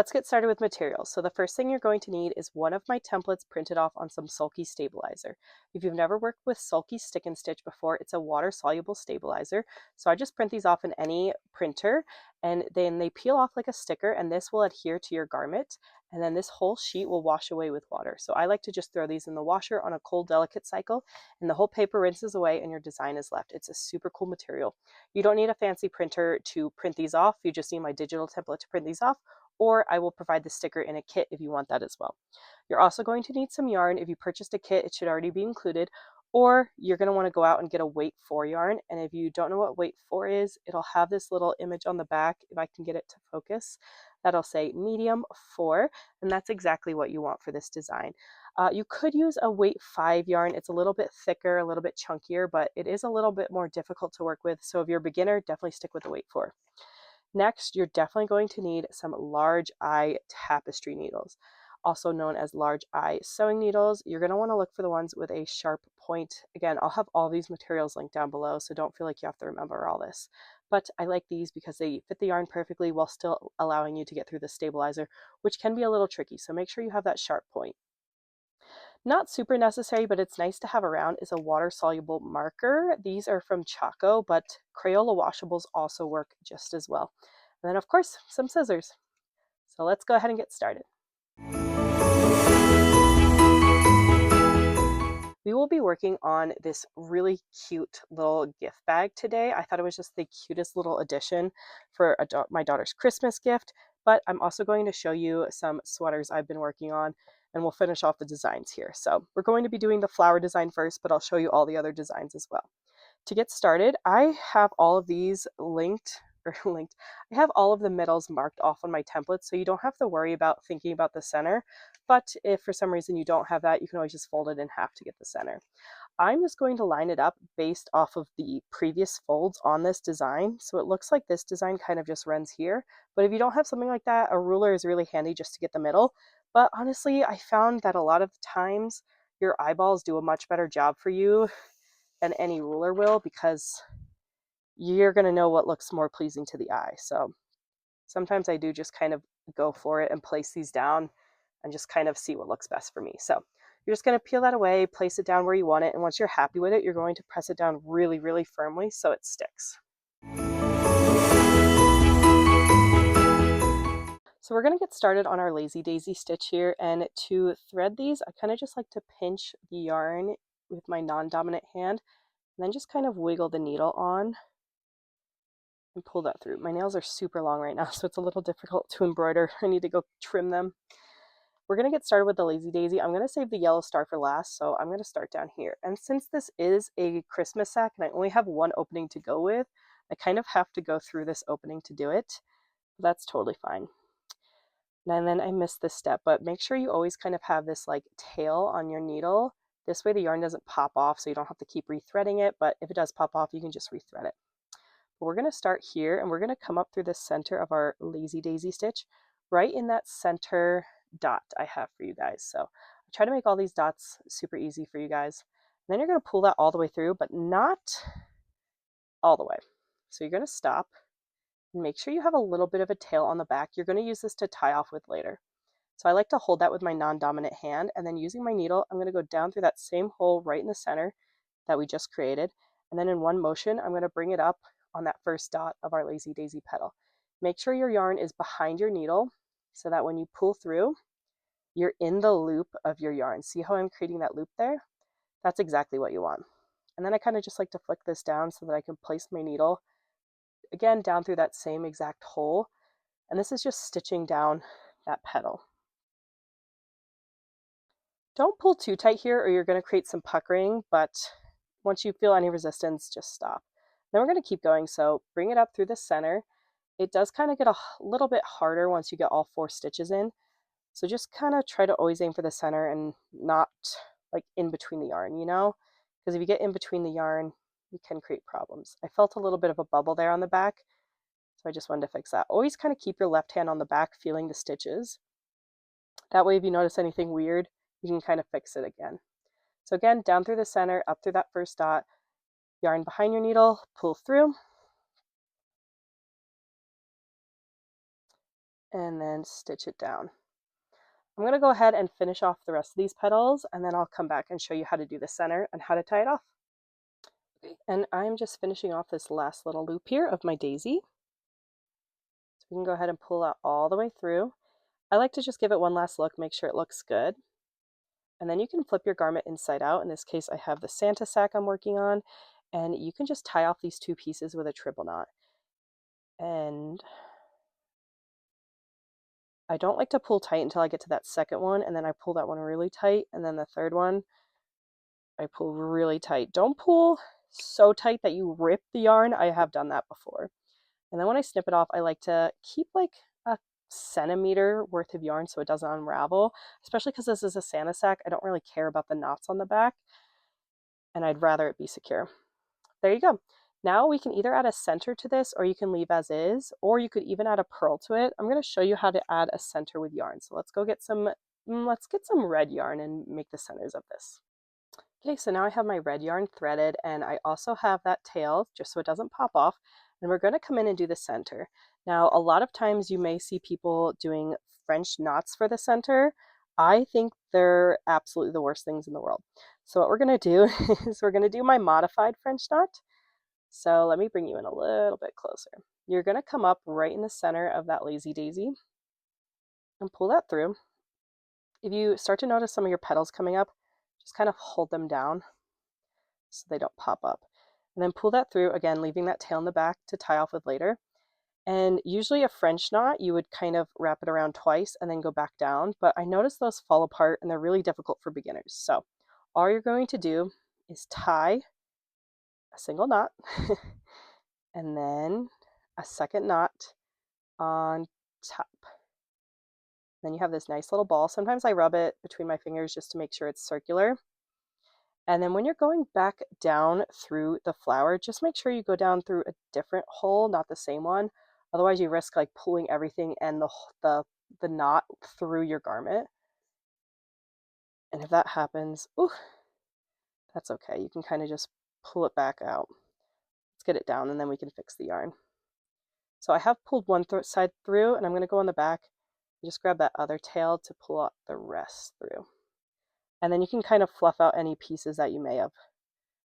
Let's get started with materials. So the first thing you're going to need is one of my templates printed off on some sulky stabilizer. If you've never worked with sulky stick and stitch before, it's a water soluble stabilizer. So I just print these off in any printer and then they peel off like a sticker, and this will adhere to your garment. And then this whole sheet will wash away with water. So I like to just throw these in the washer on a cold, delicate cycle, and the whole paper rinses away and your design is left. It's a super cool material. You don't need a fancy printer to print these off. You just need my digital template to print these off, or I will provide the sticker in a kit if you want that as well. You're also going to need some yarn. If you purchased a kit, it should already be included, or you're going to want to go out and get a weight 4 yarn. And if you don't know what weight 4 is, it'll have this little image on the back, if I can get it to focus, that'll say medium 4, and that's exactly what you want for this design. You could use a weight 5 yarn. It's a little bit thicker, a little bit chunkier, but it is a little bit more difficult to work with. So if you're a beginner, definitely stick with the weight 4. Next, you're definitely going to need some large eye tapestry needles, also known as large eye sewing needles. You're going to want to look for the ones with a sharp point. Again, I'll have all these materials linked down below, so don't feel like you have to remember all this. But I like these because they fit the yarn perfectly while still allowing you to get through the stabilizer, which can be a little tricky, so make sure you have that sharp point. Not super necessary, but it's nice to have around, is a water-soluble marker. These are from Chaco, but Crayola washables also work just as well. And then, of course, some scissors. So let's go ahead and get started. We will be working on this really cute little gift bag today. I thought it was just the cutest little addition for my daughter's Christmas gift, but I'm also going to show you some sweaters I've been working on, and we'll finish off the designs here. So we're going to be doing the flower design first, but I'll show you all the other designs as well. To get started, I have all of these linked. I have all of the middles marked off on my template, so you don't have to worry about thinking about the center. But if for some reason you don't have that, you can always just fold it in half to get the center. I'm just going to line it up based off of the previous folds on this design. So it looks like this design kind of just runs here. But if you don't have something like that, a ruler is really handy just to get the middle. But honestly, I found that a lot of times your eyeballs do a much better job for you than any ruler will, because you're going to know what looks more pleasing to the eye. So sometimes I do just kind of go for it and place these down and just kind of see what looks best for me. So you're just going to peel that away, place it down where you want it, and once you're happy with it, you're going to press it down really, really firmly so it sticks. So we're going to get started on our lazy daisy stitch here, and to thread these, I kind of just like to pinch the yarn with my non-dominant hand and then just kind of wiggle the needle on and pull that through. My nails are super long right now, so it's a little difficult to embroider. I need to go trim them. We're going to get started with the lazy daisy. I'm going to save the yellow star for last, so I'm going to start down here. And since this is a Christmas sack and I only have one opening to go with, I kind of have to go through this opening to do it. That's totally fine. And then I missed this step, but make sure you always kind of have this like tail on your needle. This way the yarn doesn't pop off, so you don't have to keep rethreading it, but if it does pop off, you can just rethread it. But we're going to start here, and we're going to come up through the center of our lazy daisy stitch, right in that center dot I have for you guys. So I try to make all these dots super easy for you guys. And then you're going to pull that all the way through, but not all the way. So you're going to stop and make sure you have a little bit of a tail on the back. You're going to use this to tie off with later. So I like to hold that with my non-dominant hand, and then using my needle, I'm going to go down through that same hole right in the center that we just created. And then in one motion, I'm going to bring it up on that first dot of our lazy daisy petal. Make sure your yarn is behind your needle so that when you pull through, you're in the loop of your yarn. See how I'm creating that loop there? That's exactly what you want. And then I kind of just like to flick this down so that I can place my needle again down through that same exact hole. And this is just stitching down that petal. Don't pull too tight here or you're going to create some puckering, but once you feel any resistance, just stop. Then we're going to keep going. So bring it up through the center. It does kind of get a little bit harder once you get all 4 stitches in. So just kind of try to always aim for the center and not like in between the yarn, you know? Because if you get in between the yarn, you can create problems. I felt a little bit of a bubble there on the back, so I just wanted to fix that. Always kind of keep your left hand on the back feeling the stitches. That way if you notice anything weird, you can kind of fix it again. So again, down through the center, up through that first dot, yarn behind your needle, pull through. and then stitch it down. I'm going to go ahead and finish off the rest of these petals, and then I'll come back and show you how to do the center and how to tie it off. Okay, and I'm just finishing off this last little loop here of my daisy. So we can go ahead and pull out all the way through. I like to just give it one last look, make sure it looks good. And then you can flip your garment inside out. In this case, I have the Santa sack I'm working on, and you can just tie off these two pieces with a triple knot. And I don't like to pull tight until I get to that second one, and then I pull that one really tight, and then the third one I pull really tight. Don't pull so tight that you rip the yarn. I have done that before. And then when I snip it off, I like to keep like a centimeter worth of yarn so it doesn't unravel, especially because this is a Santa sack. I don't really care about the knots on the back, and I'd rather it be secure. There you go. Now we can either add a center to this, or you can leave as is, or you could even add a purl to it. I'm going to show you how to add a center with yarn. So let's go get some red yarn and make the centers of this. Okay, so now I have my red yarn threaded, and I also have that tail just so it doesn't pop off, and we're going to come in and do the center. Now, a lot of times you may see people doing French knots for the center. I think they're absolutely the worst things in the world. So what we're going to do is we're going to do my modified French knot. So let me bring you in a little bit closer. You're going to come up right in the center of that lazy daisy and pull that through. If you start to notice some of your petals coming up, just kind of hold them down so they don't pop up. And then pull that through, again, leaving that tail in the back to tie off with later. And usually a French knot, you would kind of wrap it around twice and then go back down. But I notice those fall apart and they're really difficult for beginners. So all you're going to do is tie a single knot and then a second knot on top. Then you have this nice little ball. Sometimes I rub it between my fingers just to make sure it's circular. And then when you're going back down through the flower, just make sure you go down through a different hole, not the same one. Otherwise you risk like pulling everything and the knot through your garment. And if that happens, ooh, that's okay. You can kind of just pull it back out. Let's get it down and then we can fix the yarn. So I have pulled one side through, and I'm going to go on the back and just grab that other tail to pull out the rest through. And then you can kind of fluff out any pieces that you may have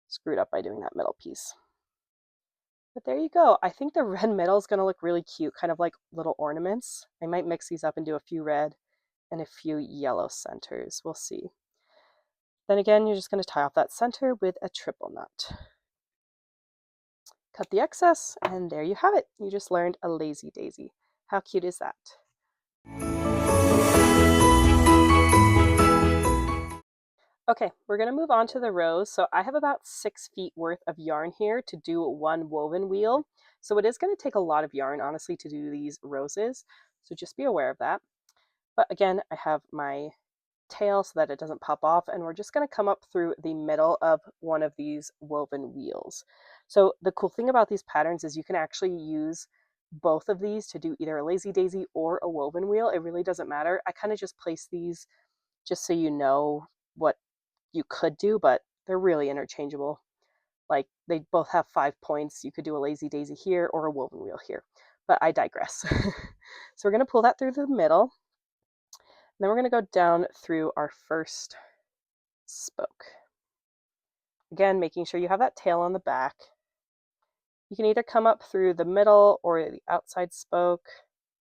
screwed up by doing that middle piece. But there you go. I think the red middle is going to look really cute, kind of like little ornaments. I might mix these up and do a few red and a few yellow centers. We'll see. Then again, you're just going to tie off that center with a triple knot. Cut the excess, and there you have it. You just learned a lazy daisy. How cute is that? Okay, we're going to move on to the rows. So I have about 6 feet worth of yarn here to do one woven wheel. So it is going to take a lot of yarn, honestly, to do these roses. So just be aware of that. But again, I have my tail so that it doesn't pop off, and we're just going to come up through the middle of one of these woven wheels. So the cool thing about these patterns is you can actually use both of these to do either a lazy daisy or a woven wheel. It really doesn't matter. I kind of just place these just so you know what you could do, but they're really interchangeable. Like they both have 5 points. You could do a lazy daisy here or a woven wheel here, but I digress. So we're going to pull that through the middle. Then we're going to go down through our first spoke. Again, making sure you have that tail on the back. You can either come up through the middle or the outside spoke.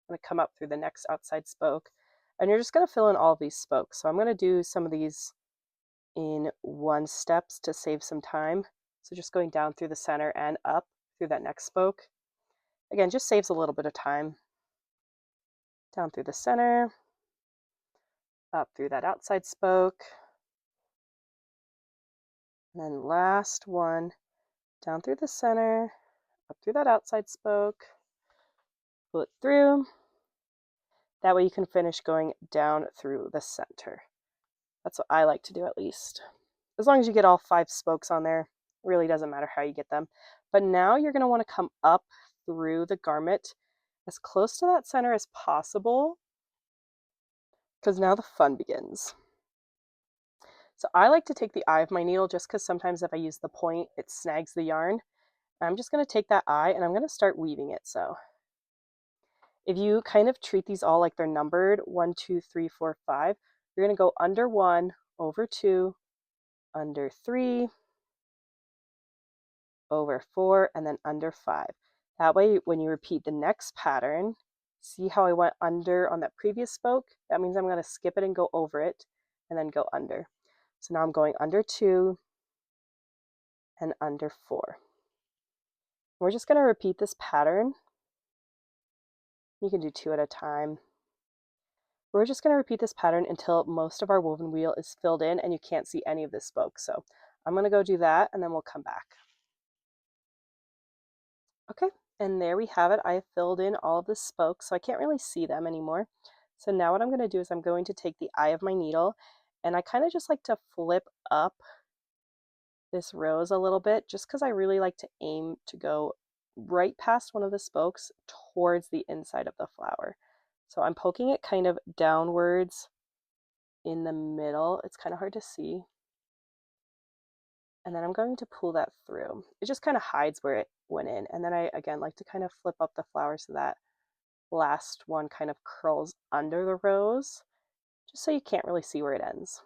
I'm going to come up through the next outside spoke. And you're just going to fill in all of these spokes. So I'm going to do some of these in one steps to save some time. So just going down through the center and up through that next spoke. Again, just saves a little bit of time. Down through the center. Up through that outside spoke, and then last one down through the center, up through that outside spoke, pull it through. That way you can finish going down through the center. That's what I like to do, at least. As long as you get all 5 spokes on there, it really doesn't matter how you get them. But now you're going to want to come up through the garment as close to that center as possible, because now the fun begins. So I like to take the eye of my needle just because sometimes if I use the point, it snags the yarn. I'm just going to take that eye and I'm going to start weaving it. So If you kind of treat these all like they're numbered 1, 2, 3, 4, 5, you're going to go under 1, over 2, under 3, over 4, and then under 5. That way, when you repeat the next pattern, see how I went under on that previous spoke? That means I'm going to skip it and go over it, and then go under. So now I'm going under 2 and under 4. We're just going to repeat this pattern. You can do 2 at a time. We're just going to repeat this pattern until most of our woven wheel is filled in and you can't see any of the spokes. So I'm going to go do that and then we'll come back. Okay, and there we have it. I have filled in all of the spokes, so I can't really see them anymore. So now what I'm going to do is I'm going to take the eye of my needle, and I kind of just like to flip up this rose a little bit, just because I really like to aim to go right past one of the spokes towards the inside of the flower. So I'm poking it kind of downwards in the middle. It's kind of hard to see. And then I'm going to pull that through. It just kind of hides where it went in. And then I, again, like to kind of flip up the flower so that last one kind of curls under the rose, just so you can't really see where it ends.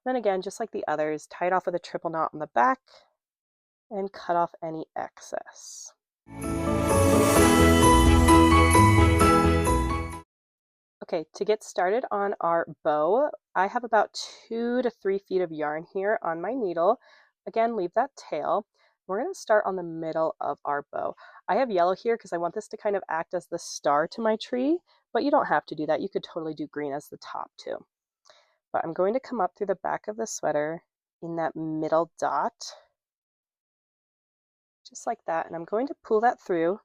Then again, just like the others, tie it off with a triple knot on the back and cut off any excess. Okay, to get started on our bow, I have about 2 to 3 feet of yarn here on my needle. Again, leave that tail. We're going to start on the middle of our bow. I have yellow here because I want this to kind of act as the star to my tree, but you don't have to do that. You could totally do green as the top too. But I'm going to come up through the back of the sweater in that middle dot, just like that, and I'm going to pull that through.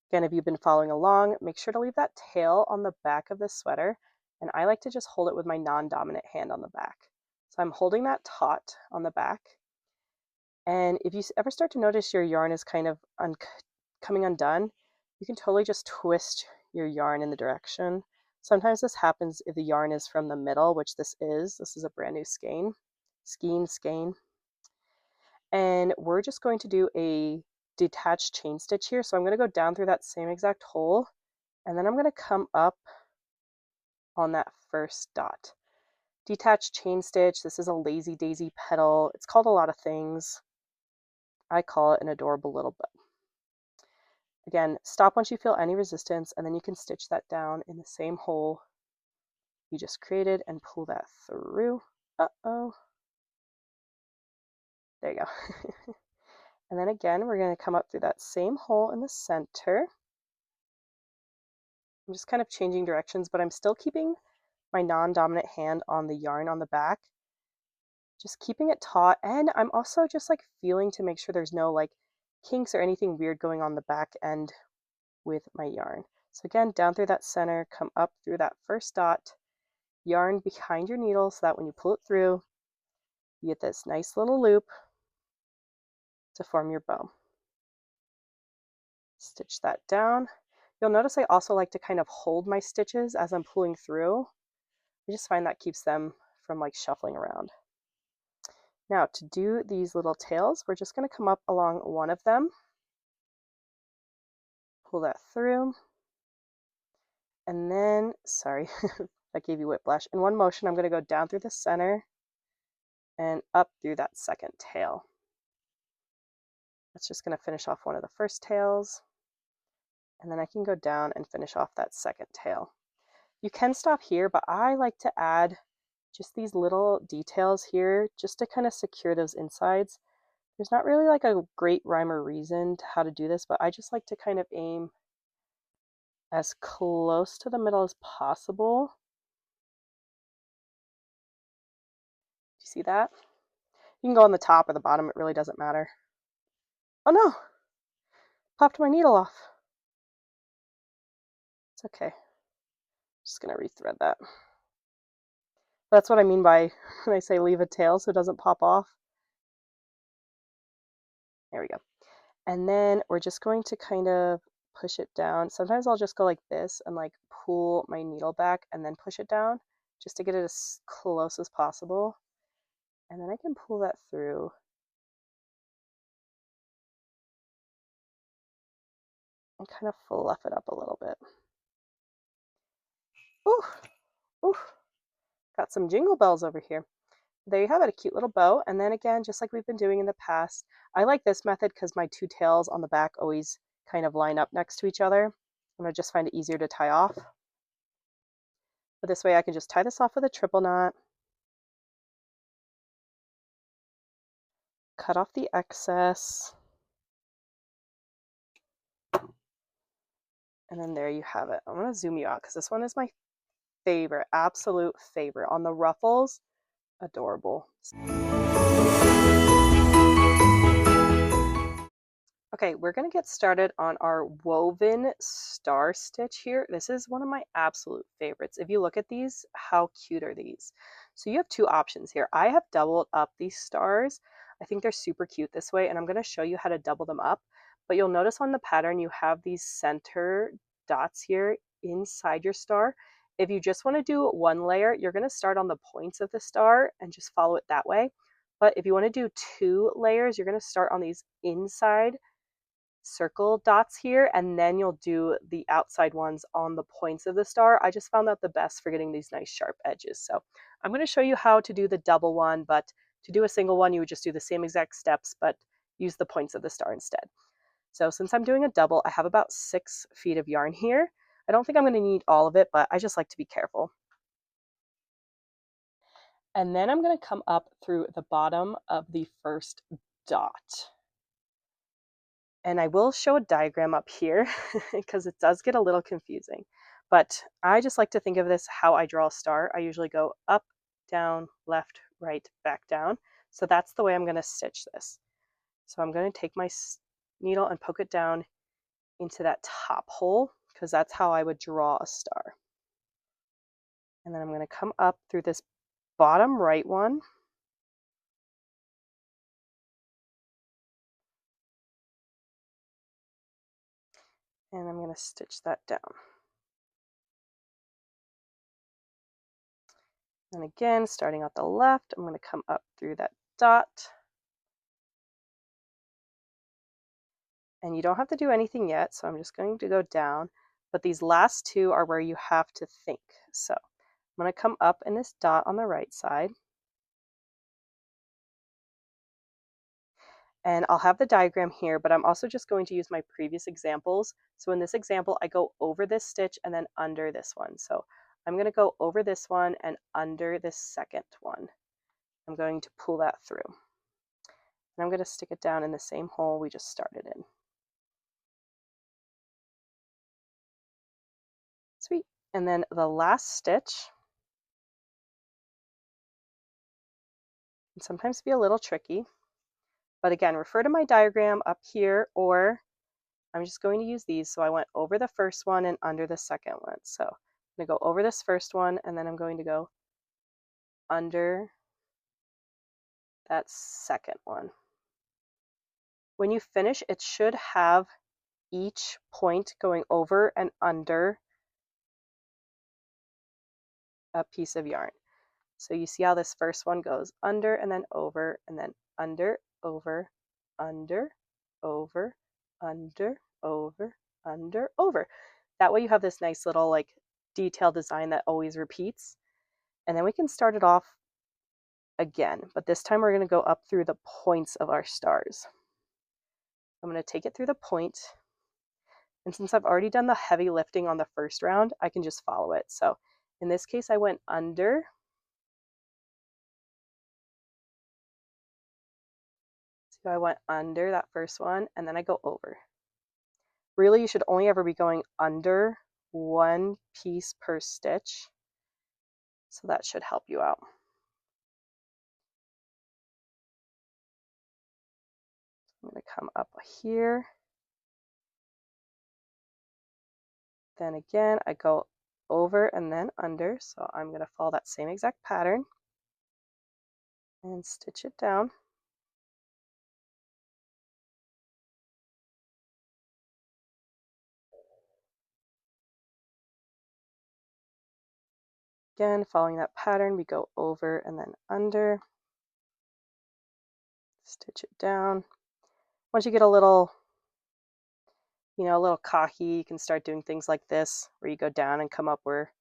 Again, if you've been following along, make sure to leave that tail on the back of the sweater, and I like to just hold it with my non-dominant hand on the back. So I'm holding that taut on the back, and if you ever start to notice your yarn is kind of coming undone, you can totally just twist your yarn in the direction. Sometimes this happens if the yarn is from the middle, which this is. This is a brand new skein. And we're just going to do a detached chain stitch here. So I'm going to go down through that same exact hole, and then I'm going to come up on that first dot. Detached chain stitch. This is a lazy daisy petal. It's called a lot of things. I call it an adorable little bow. Again, stop once you feel any resistance, and then you can stitch that down in the same hole you just created and pull that through. Uh-oh. There you go. And then again, we're going to come up through that same hole in the center. I'm just kind of changing directions, but I'm still keeping my non-dominant hand on the yarn on the back, just keeping it taut. And I'm also just like feeling to make sure there's no like kinks or anything weird going on the back end with my yarn. So again, down through that center, come up through that first dot, yarn behind your needle so that when you pull it through, you get this nice little loop to form your bow. Stitch that down. You'll notice I also like to kind of hold my stitches as I'm pulling through. I just find that keeps them from like shuffling around. Now to do these little tails, we're just going to come up along one of them, pull that through, and then, sorry, that gave you whiplash. In one motion, I'm going to go down through the center and up through that second tail. That's just going to finish off one of the first tails, and then I can go down and finish off that second tail. You can stop here, but I like to add just these little details here just to kind of secure those insides. There's not really like a great rhyme or reason to how to do this, but I just like to kind of aim as close to the middle as possible. Do you see that? You can go on the top or the bottom, it really doesn't matter. Oh no! Popped my needle off. It's okay. Just gonna rethread that. That's what I mean by when I say leave a tail so it doesn't pop off. There we go. And then we're just going to kind of push it down. Sometimes I'll just go like this and like pull my needle back and then push it down just to get it as close as possible. And then I can pull that through. and kind of fluff it up a little bit. Ooh, ooh, got some jingle bells over here. There you have it, a cute little bow. And then again, just like we've been doing in the past, I like this method because my two tails on the back always kind of line up next to each other. And I just find it easier to tie off. But this way I can just tie this off with a triple knot, cut off the excess, and then there you have it. I'm going to zoom you out because this one is my favorite, absolute favorite. On the ruffles, adorable. Okay, we're going to get started on our woven star stitch here. This is one of my absolute favorites. If you look at these, how cute are these? So you have two options here. I have doubled up these stars. I think they're super cute this way, and I'm going to show you how to double them up. But you'll notice on the pattern, you have these center dots here inside your star. If you just want to do one layer, you're going to start on the points of the star and just follow it that way. But if you want to do two layers, you're going to start on these inside circle dots here, and then you'll do the outside ones on the points of the star. I just found that the best for getting these nice sharp edges. So I'm going to show you how to do the double one, but to do a single one, you would just do the same exact steps, but use the points of the star instead. So since I'm doing a double, I have about 6 feet of yarn here. I don't think I'm going to need all of it, but I just like to be careful. And then I'm going to come up through the bottom of the first dot. And I will show a diagram up here because it does get a little confusing. But I just like to think of this how I draw a star. I usually go up, down, left, right, back down. So that's the way I'm going to stitch this. So I'm going to take my needle and poke it down into that top hole because that's how I would draw a star. And then I'm going to come up through this bottom right one. And I'm going to stitch that down. And again, starting at the left, I'm going to come up through that dot. And you don't have to do anything yet, so I'm just going to go down. But these last two are where you have to think. So I'm going to come up in this dot on the right side. And I'll have the diagram here, but I'm also just going to use my previous examples. So in this example, I go over this stitch and then under this one. So I'm going to go over this one and under this second one. I'm going to pull that through. And I'm going to stick it down in the same hole we just started in. Sweet. And then the last stitch can sometimes be a little tricky. But again, refer to my diagram up here, or I'm just going to use these. So I went over the first one and under the second one. So I'm going to go over this first one, and then I'm going to go under that second one. When you finish, it should have each point going over and under a piece of yarn. So you see how this first one goes under and then over, and then under, over, under, over, under, over, under, over. That way you have this nice little like detailed design that always repeats. And then we can start it off again, but this time we're going to go up through the points of our stars. I'm going to take it through the point. And since I've already done the heavy lifting on the first round, I can just follow it. So in this case, I went under. So I went under that first one, and then I go over. Really, you should only ever be going under one piece per stitch. So that should help you out. I'm going to come up here. Then again, I go over and then under. So I'm going to follow that same exact pattern and stitch it down. Again, following that pattern, we go over and then under. Stitch it down. Once you get a little you know, a little cocky, you can start doing things like this where you go down and come up where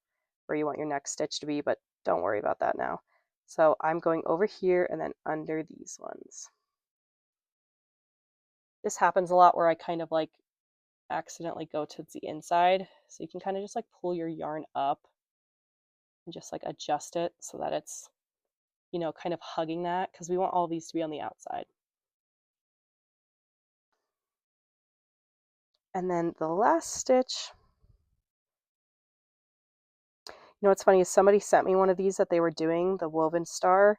you want your next stitch to be, but don't worry about that now. So I'm going over here and then under these ones. This happens a lot where I kind of like accidentally go to the inside. So you can kind of just like pull your yarn up and just like adjust it so that it's, you know, kind of hugging that, because we want all these to be on the outside. And then the last stitch, you know what's funny is somebody sent me one of these that they were doing, the woven star,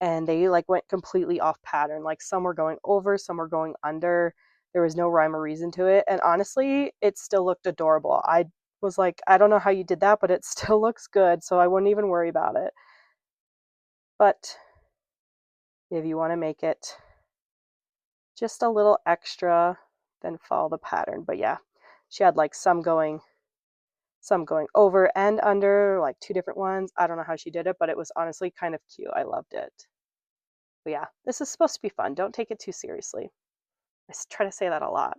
and they like went completely off pattern. Like some were going over, some were going under. There was no rhyme or reason to it. And honestly, it still looked adorable. I was like, I don't know how you did that, but it still looks good. So I wouldn't even worry about it. But if you want to make it just a little extra, then follow the pattern. But yeah, she had like some going over and under, like two different ones. I don't know how she did it, but it was honestly kind of cute. I loved it. But yeah, this is supposed to be fun. Don't take it too seriously. I try to say that a lot.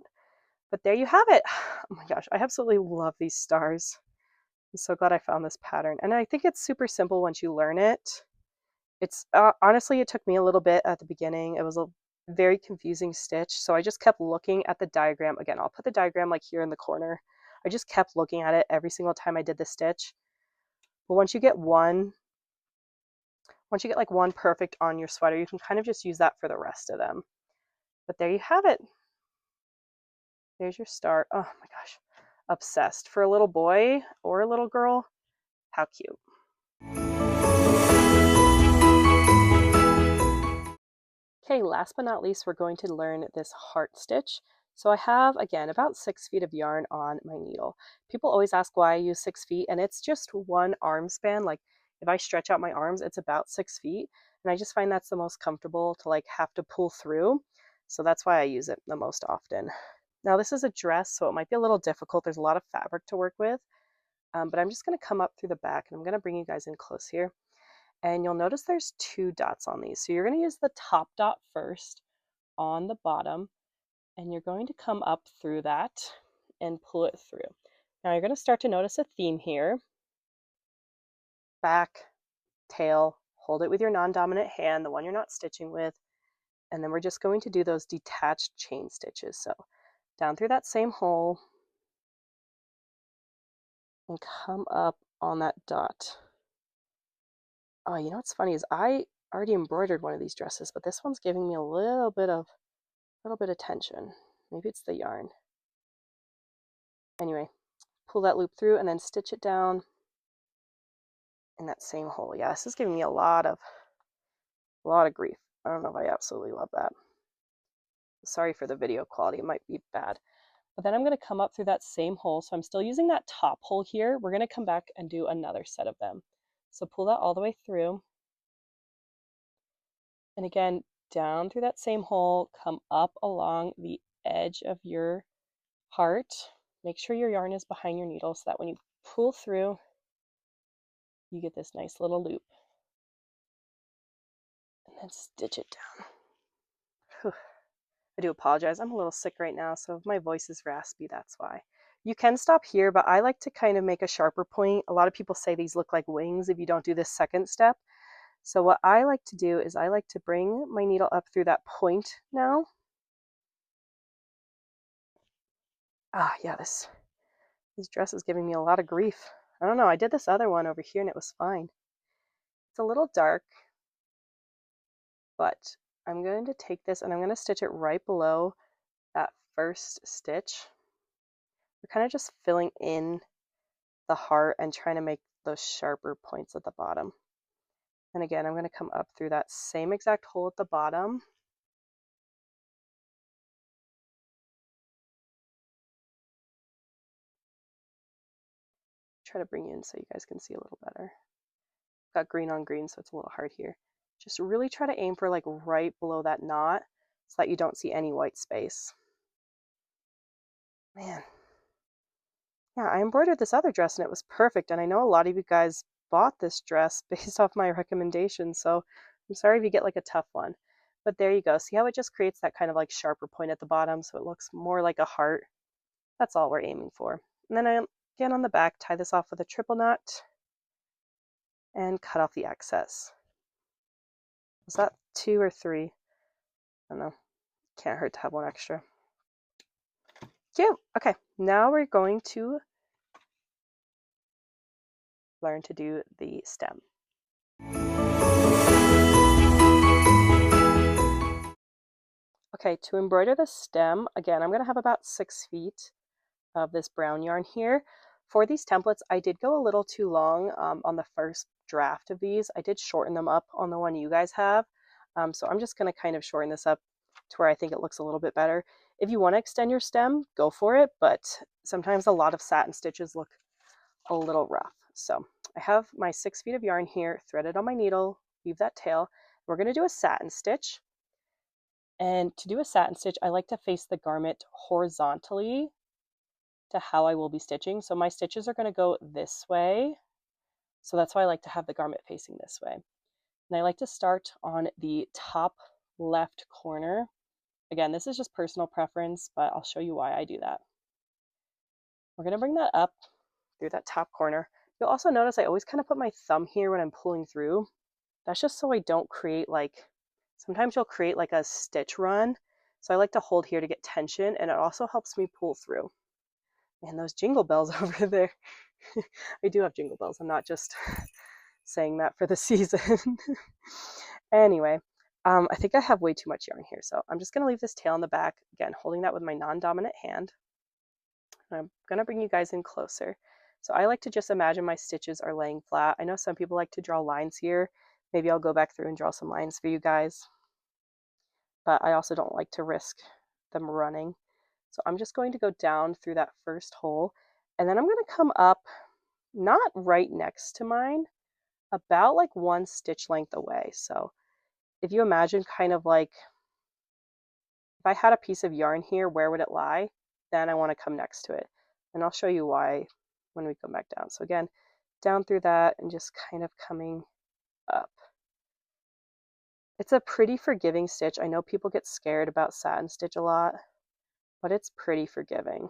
But there you have it. Oh my gosh, I absolutely love these stars. I'm so glad I found this pattern. And I think it's super simple once you learn it. It's honestly, it took me a little bit at the beginning. It was a very confusing stitch. So I just kept looking at the diagram. Again, I'll put the diagram like here in the corner. I just kept looking at it every single time I did the stitch. But once you get like one perfect on your sweater, you can kind of just use that for the rest of them. But there you have it. There's your star. Oh my gosh, obsessed. For a little boy or a little girl, how cute. Okay, last but not least, we're going to learn this heart stitch. So I have, again, about 6 feet of yarn on my needle. People always ask why I use 6 feet, and it's just one arm span. Like if I stretch out my arms, it's about 6 feet. And I just find that's the most comfortable to like have to pull through. So that's why I use it the most often. Now this is a dress, so it might be a little difficult. There's a lot of fabric to work with, but I'm just gonna come up through the back and I'm gonna bring you guys in close here. And you'll notice there's 2 dots on these. So you're gonna use the top dot first on the bottom, and you're going to come up through that and pull it through. Now you're gonna start to notice a theme here. Back, tail, hold it with your non-dominant hand, the one you're not stitching with, and then we're just going to do those detached chain stitches. So down through that same hole and come up on that dot. Oh, you know what's funny is I already embroidered one of these dresses, but this one's giving me a little bit of tension. Maybe it's the yarn. Anyway, pull that loop through and then stitch it down in that same hole. Yeah, this is giving me a lot of grief. I don't know if I absolutely love that. Sorry for the video quality, it might be bad. But then I'm going to come up through that same hole. So I'm still using that top hole here. We're going to come back and do another set of them. So pull that all the way through. And again, down through that same hole, come up along the edge of your heart. Make sure your yarn is behind your needle so that when you pull through, you get this nice little loop. And then stitch it down. Whew. I do apologize. I'm a little sick right now, so if my voice is raspy, that's why. You can stop here, but I like to kind of make a sharper point. A lot of people say these look like wings if you don't do this second step. So what I like to do is I like to bring my needle up through that point now. Ah, yeah, this dress is giving me a lot of grief. I don't know, I did this other one over here and it was fine. It's a little dark, but I'm going to take this and I'm going to stitch it right below that first stitch. We're kind of just filling in the heart and trying to make those sharper points at the bottom. And again, I'm going to come up through that same exact hole at the bottom. Try to bring you in so you guys can see a little better. Got green on green, so it's a little hard here. Just really try to aim for like right below that knot so that you don't see any white space. Man. Yeah, I embroidered this other dress and it was perfect. And I know a lot of you guys bought this dress based off my recommendations. So I'm sorry if you get like a tough one. But there you go. See how it just creates that kind of like sharper point at the bottom so it looks more like a heart? That's all we're aiming for. And then again on the back, tie this off with a triple knot and cut off the excess. Was that 2 or 3? I don't know. Can't hurt to have one extra. Cute. Okay, now we're going to learn to do the stem. Okay, to embroider the stem, again, I'm going to have about 6 feet of this brown yarn here. For these templates, I did go a little too long on the first draft of these. I did shorten them up on the one you guys have. So I'm just going to kind of shorten this up to where I think it looks a little bit better. If you want to extend your stem, go for it, but sometimes a lot of satin stitches look a little rough. So I have my 6 feet of yarn here, threaded on my needle, weave that tail. We're going to do a satin stitch. And to do a satin stitch, I like to face the garment horizontally to how I will be stitching. So my stitches are going to go this way. So that's why I like to have the garment facing this way. And I like to start on the top left corner. Again, this is just personal preference, but I'll show you why I do that. We're going to bring that up through that top corner. You'll also notice I always kind of put my thumb here when I'm pulling through. That's just so I don't create sometimes you'll create like a stitch run. So I like to hold here to get tension, and it also helps me pull through. And those jingle bells over there. I do have jingle bells. I'm not just saying that for the season. Anyway, I think I have way too much yarn here. So I'm just going to leave this tail in the back. Again, holding that with my non-dominant hand. I'm going to bring you guys in closer. So I like to just imagine my stitches are laying flat. I know some people like to draw lines here. Maybe I'll go back through and draw some lines for you guys. But I also don't like to risk them running. So I'm just going to go down through that first hole, and then I'm going to come up, not right next to mine, about like 1 stitch length away. So if you imagine kind of like, if I had a piece of yarn here, where would it lie? Then I want to come next to it. And I'll show you why when we come back down. So again, down through that and just kind of coming up. It's a pretty forgiving stitch. I know people get scared about satin stitch a lot, but it's pretty forgiving.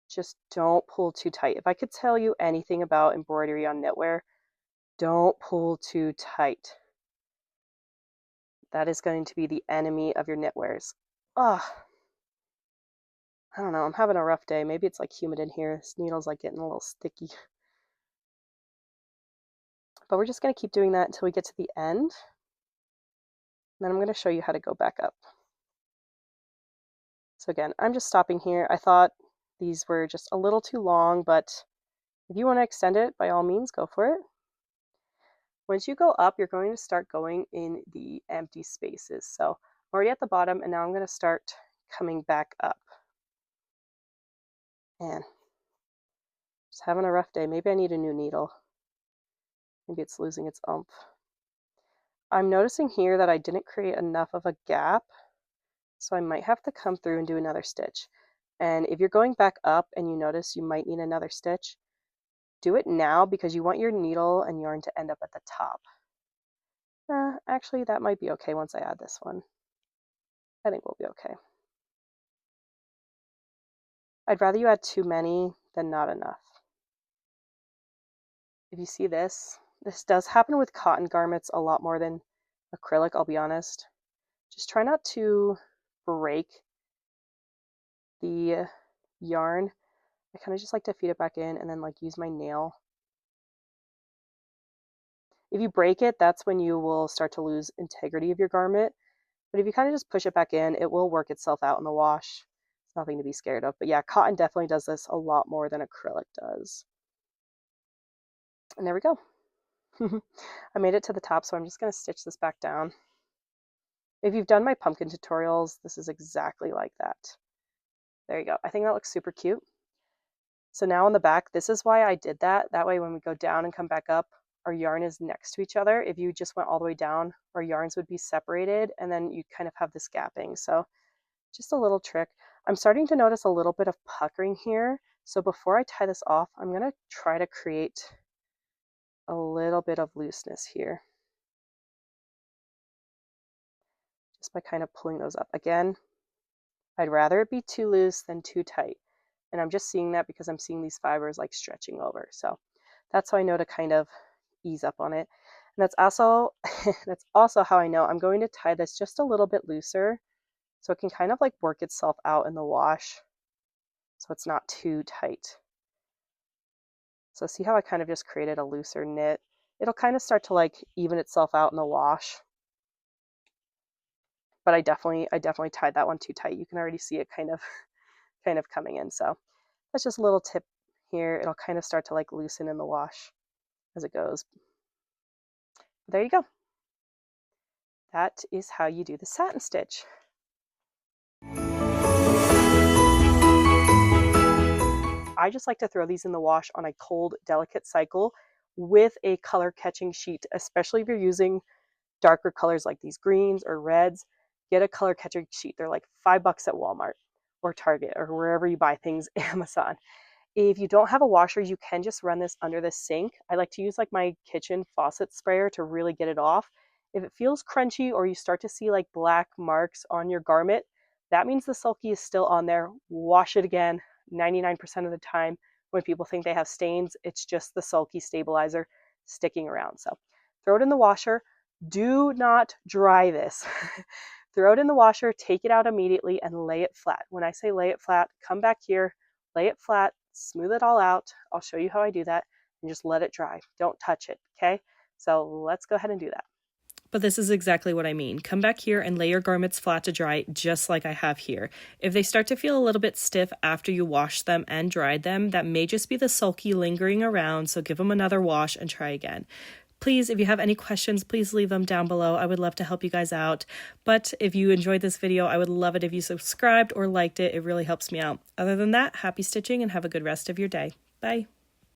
Just don't pull too tight. If I could tell you anything about embroidery on knitwear, don't pull too tight. That is going to be the enemy of your knitwears. Ugh. I don't know, I'm having a rough day. Maybe it's like humid in here. This needle's like getting a little sticky. But we're just going to keep doing that until we get to the end. Then I'm going to show you how to go back up. So again, I'm just stopping here. I thought these were just a little too long, but if you want to extend it, by all means, go for it. Once you go up, you're going to start going in the empty spaces. So I'm already at the bottom, and now I'm going to start coming back up. Man, just having a rough day. Maybe I need a new needle. Maybe it's losing its oomph. I'm noticing here that I didn't create enough of a gap, so I might have to come through and do another stitch. And if you're going back up and you notice you might need another stitch, do it now because you want your needle and yarn to end up at the top. Actually, that might be okay once I add this one. I think we'll be okay. I'd rather you add too many than not enough. If you see this does happen with cotton garments a lot more than acrylic, I'll be honest. Just try not to break the yarn. I kind of just like to feed it back in and then like use my nail. If you break it, that's when you will start to lose integrity of your garment. But if you kind of just push it back in, it will work itself out in the wash. It's nothing to be scared of. But yeah, cotton definitely does this a lot more than acrylic does. And there we go. I made it to the top, so I'm just going to stitch this back down. If you've done my pumpkin tutorials, this is exactly like that. There you go. I think that looks super cute. So now on the back, this is why I did that. That way when we go down and come back up, our yarn is next to each other. If you just went all the way down, our yarns would be separated, and then you kind of have this gapping. So just a little trick. I'm starting to notice a little bit of puckering here. So before I tie this off, I'm going to try to create a little bit of looseness here. Just by kind of pulling those up. Again, I'd rather it be too loose than too tight. And I'm just seeing that because I'm seeing these fibers like stretching over. So that's how I know to kind of ease up on it. And that's also that's also how I know I'm going to tie this just a little bit looser so it can kind of like work itself out in the wash so it's not too tight. So see how I kind of just created a looser knit? It'll kind of start to like even itself out in the wash. But I definitely tied that one too tight. You can already see it kind of coming in. So that's just a little tip here. It'll kind of start to like loosen in the wash as it goes. There you go. That is how you do the satin stitch. I just like to throw these in the wash on a cold, delicate cycle with a color catching sheet, especially if you're using darker colors like these greens or reds. Get a color catching sheet. They're like $5 at Walmart or Target or wherever you buy things, Amazon. If you don't have a washer, you can just run this under the sink. I like to use like my kitchen faucet sprayer to really get it off. If it feels crunchy or you start to see like black marks on your garment, that means the sulky is still on there. Wash it again. 99% of the time when people think they have stains, it's just the sulky stabilizer sticking around. So throw it in the washer. Do not dry this. Throw it in the washer, take it out immediately, and lay it flat. When I say lay it flat, come back here, lay it flat, smooth it all out. I'll show you how I do that, and just let it dry. Don't touch it, okay? So let's go ahead and do that. But this is exactly what I mean. Come back here and lay your garments flat to dry, just like I have here. If they start to feel a little bit stiff after you wash them and dried them, that may just be the sulky lingering around, so give them another wash and try again. Please, if you have any questions, please leave them down below. I would love to help you guys out. But if you enjoyed this video, I would love it if you subscribed or liked it. It really helps me out. Other than that, happy stitching and have a good rest of your day. Bye.